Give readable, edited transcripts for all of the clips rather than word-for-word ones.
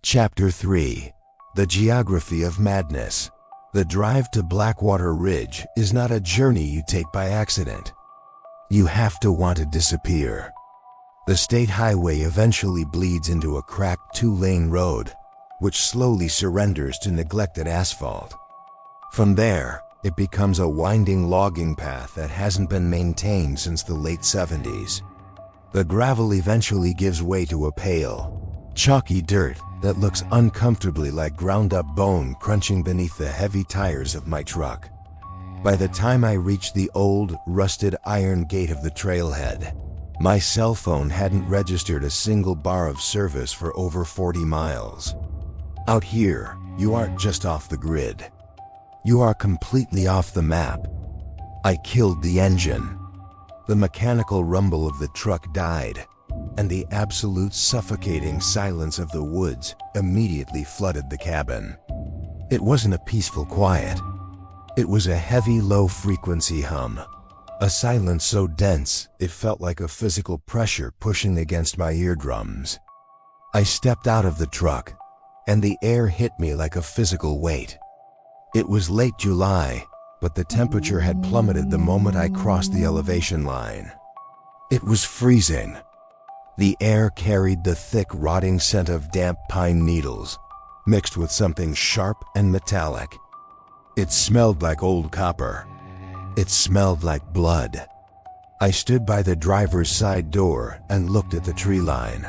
Chapter 3. The Geography of Madness. The drive to Blackwater Ridge is not a journey you take by accident. You have to want to disappear. The state highway eventually bleeds into a cracked two-lane road, which slowly surrenders to neglected asphalt. From there, it becomes a winding logging path that hasn't been maintained since the late 70s. The gravel eventually gives way to a pale, chalky dirt that looks uncomfortably like ground-up bone crunching beneath the heavy tires of my truck. By the time I reached the old, rusted iron gate of the trailhead, my cell phone hadn't registered a single bar of service for over 40 miles. Out here, you aren't just off the grid. You are completely off the map. I killed the engine. The mechanical rumble of the truck died, and the absolute suffocating silence of the woods immediately flooded the cabin. It wasn't a peaceful quiet. It was a heavy, low-frequency hum, a silence so dense it felt like a physical pressure pushing against my eardrums. I stepped out of the truck, and the air hit me like a physical weight. It was late July, but the temperature had plummeted the moment I crossed the elevation line. It was freezing. The air carried the thick, rotting scent of damp pine needles, mixed with something sharp and metallic. It smelled like old copper. It smelled like blood. I stood by the driver's side door and looked at the tree line.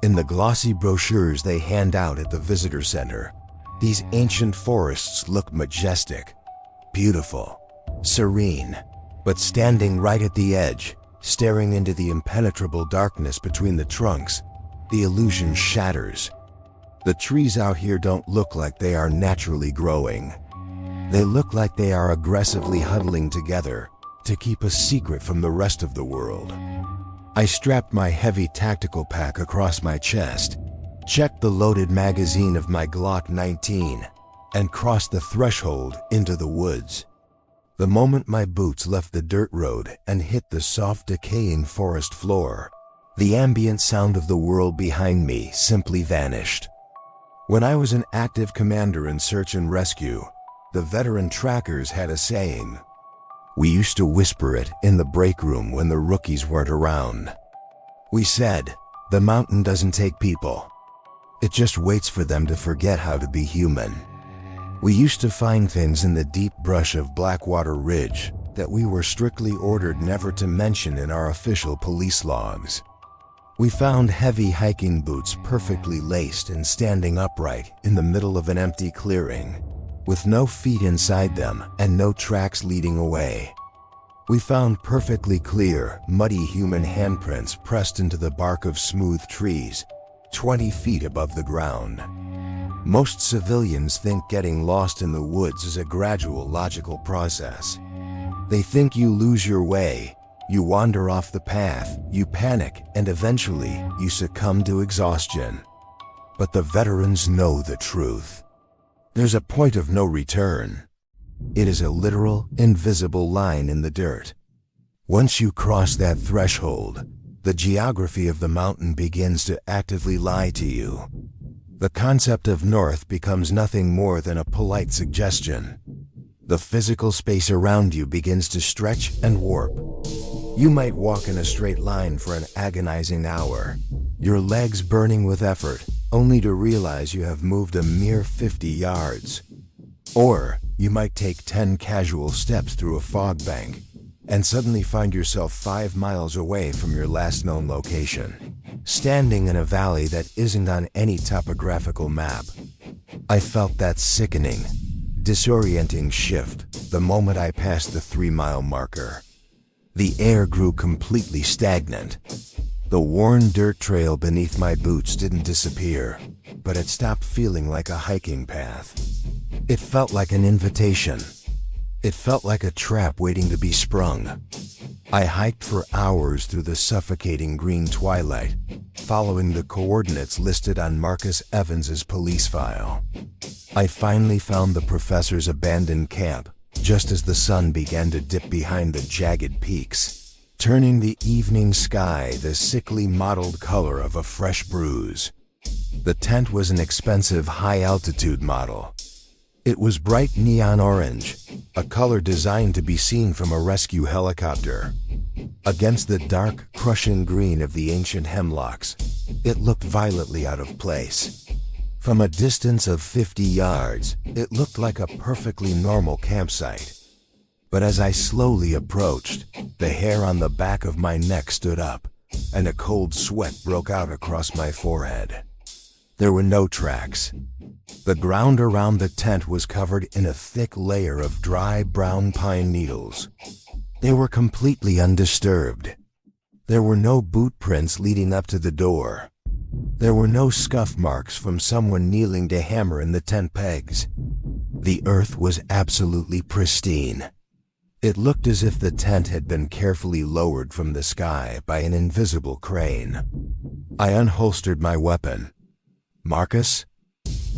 In the glossy brochures they hand out at the visitor center, these ancient forests look majestic, beautiful, serene, but standing right at the edge, staring into the impenetrable darkness between the trunks, the illusion shatters. The trees out here don't look like they are naturally growing. They look like they are aggressively huddling together to keep a secret from the rest of the world. I strapped my heavy tactical pack across my chest, checked the loaded magazine of my Glock 19, and crossed the threshold into the woods. The moment my boots left the dirt road and hit the soft, decaying forest floor, the ambient sound of the world behind me simply vanished. When I was an active commander in search and rescue, the veteran trackers had a saying. We used to whisper it in the break room when the rookies weren't around. We said, the mountain doesn't take people. It just waits for them to forget how to be human. We used to find things in the deep brush of Blackwater Ridge that we were strictly ordered never to mention in our official police logs. We found heavy hiking boots perfectly laced and standing upright in the middle of an empty clearing, with no feet inside them and no tracks leading away. We found perfectly clear, muddy human handprints pressed into the bark of smooth trees, 20 feet above the ground. Most civilians think getting lost in the woods is a gradual, logical process. They think you lose your way, you wander off the path, you panic, and eventually you succumb to exhaustion. But the veterans know the truth. There's a point of no return. It is a literal, invisible line in the dirt. Once you cross that threshold, the geography of the mountain begins to actively lie to you. The concept of north becomes nothing more than a polite suggestion. The physical space around you begins to stretch and warp. You might walk in a straight line for an agonizing hour, your legs burning with effort, only to realize you have moved a mere 50 yards. Or you might take 10 casual steps through a fog bank and suddenly find yourself 5 miles away from your last known location, standing in a valley that isn't on any topographical map. I felt that sickening, disorienting shift the moment I passed the 3-mile marker. The air grew completely stagnant. The worn dirt trail beneath my boots didn't disappear, but it stopped feeling like a hiking path. It felt like an invitation. It felt like a trap waiting to be sprung. I hiked for hours through the suffocating green twilight, following the coordinates listed on Marcus Evans's police file. I finally found the professor's abandoned camp, just as the sun began to dip behind the jagged peaks, turning the evening sky the sickly mottled color of a fresh bruise. The tent was an expensive high-altitude model. It was bright neon orange, a color designed to be seen from a rescue helicopter. Against the dark, crushing green of the ancient hemlocks, it looked violently out of place. From a distance of 50 yards, it looked like a perfectly normal campsite. But as I slowly approached, the hair on the back of my neck stood up, and a cold sweat broke out across my forehead. There were no tracks. The ground around the tent was covered in a thick layer of dry brown pine needles. They were completely undisturbed. There were no boot prints leading up to the door. There were no scuff marks from someone kneeling to hammer in the tent pegs. The earth was absolutely pristine. It looked as if the tent had been carefully lowered from the sky by an invisible crane. I unholstered my weapon. "Marcus?"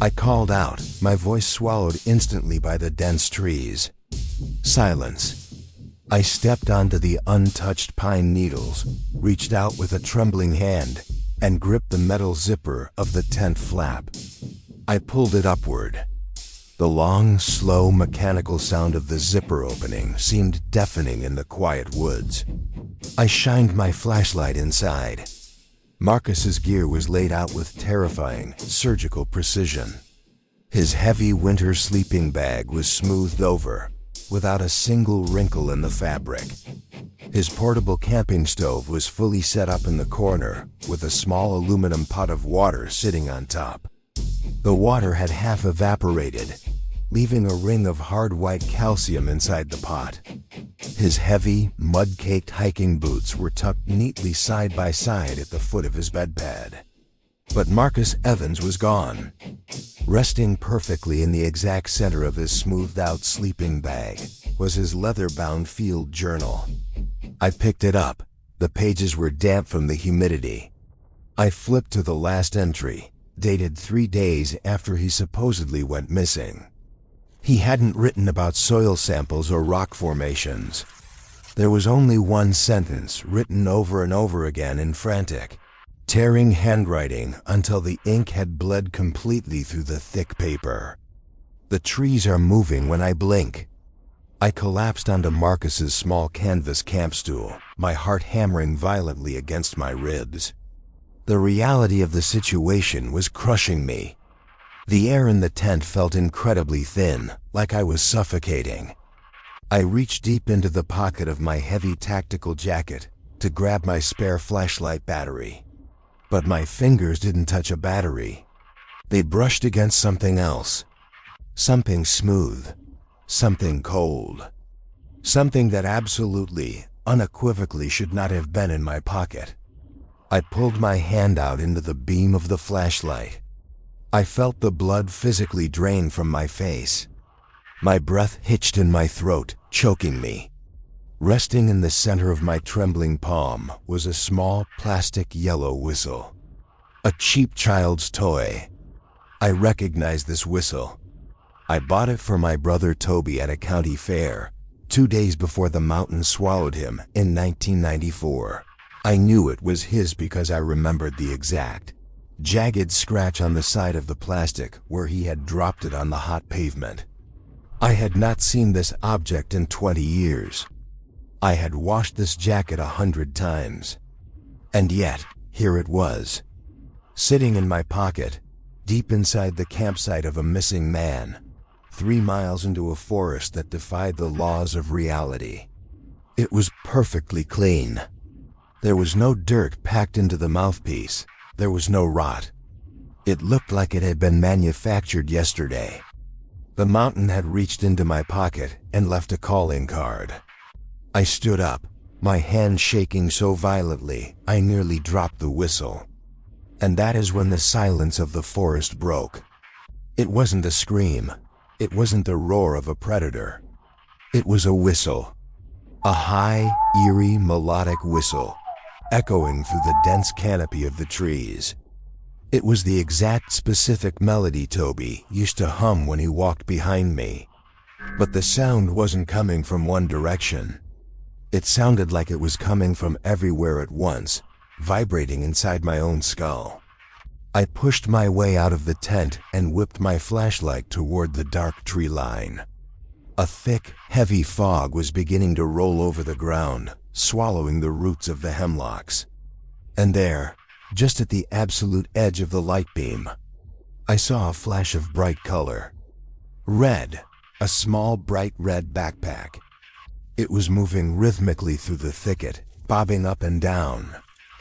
I called out, my voice swallowed instantly by the dense trees. Silence. I stepped onto the untouched pine needles, reached out with a trembling hand, and gripped the metal zipper of the tent flap. I pulled it upward. The long, slow, mechanical sound of the zipper opening seemed deafening in the quiet woods. I shined my flashlight inside. Marcus's gear was laid out with terrifying, surgical precision. His heavy winter sleeping bag was smoothed over, without a single wrinkle in the fabric. His portable camping stove was fully set up in the corner, with a small aluminum pot of water sitting on top. The water had half evaporated, leaving a ring of hard white calcium inside the pot. His heavy, mud-caked hiking boots were tucked neatly side by side at the foot of his bed pad. But Marcus Evans was gone. Resting perfectly in the exact center of his smoothed-out sleeping bag was his leather-bound field journal. I picked it up. The pages were damp from the humidity. I flipped to the last entry, dated 3 days after he supposedly went missing. He hadn't written about soil samples or rock formations. There was only one sentence written over and over again in frantic, tearing handwriting until the ink had bled completely through the thick paper. "The trees are moving when I blink." I collapsed onto Marcus's small canvas camp stool, my heart hammering violently against my ribs. The reality of the situation was crushing me. The air in the tent felt incredibly thin, like I was suffocating. I reached deep into the pocket of my heavy tactical jacket to grab my spare flashlight battery. But my fingers didn't touch a battery. They brushed against something else. Something smooth. Something cold. Something that absolutely, unequivocally should not have been in my pocket. I pulled my hand out into the beam of the flashlight. I felt the blood physically drain from my face. My breath hitched in my throat, choking me. Resting in the center of my trembling palm was a small plastic yellow whistle. A cheap child's toy. I recognized this whistle. I bought it for my brother Toby at a county fair, 2 days before the mountain swallowed him in 1994. I knew it was his because I remembered the exact, jagged scratch on the side of the plastic where he had dropped it on the hot pavement. I had not seen this object in 20 years. I had washed this jacket 100 times. And yet, here it was, sitting in my pocket, deep inside the campsite of a missing man, 3 miles into a forest that defied the laws of reality. It was perfectly clean. There was no dirt packed into the mouthpiece. There was no rot. It looked like it had been manufactured yesterday. The mountain had reached into my pocket and left a calling card. I stood up, my hand shaking so violently I nearly dropped the whistle. And that is when the silence of the forest broke. It wasn't a scream. It wasn't the roar of a predator. It was a whistle. A high, eerie, melodic whistle, echoing through the dense canopy of the trees. It was the exact specific melody Toby used to hum when he walked behind me. But the sound wasn't coming from one direction. It sounded like it was coming from everywhere at once, vibrating inside my own skull. I pushed my way out of the tent and whipped my flashlight toward the dark tree line. A thick, heavy fog was beginning to roll over the ground, swallowing the roots of the hemlocks. And there, just at the absolute edge of the light beam, I saw a flash of bright color. Red, a small bright red backpack. It was moving rhythmically through the thicket, bobbing up and down,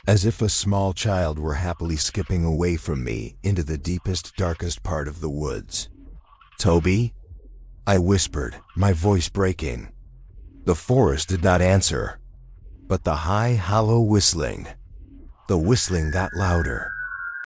as if a small child were happily skipping away from me into the deepest, darkest part of the woods. "Toby?" I whispered, my voice breaking. The forest did not answer, but the high, hollow whistling. The whistling got louder,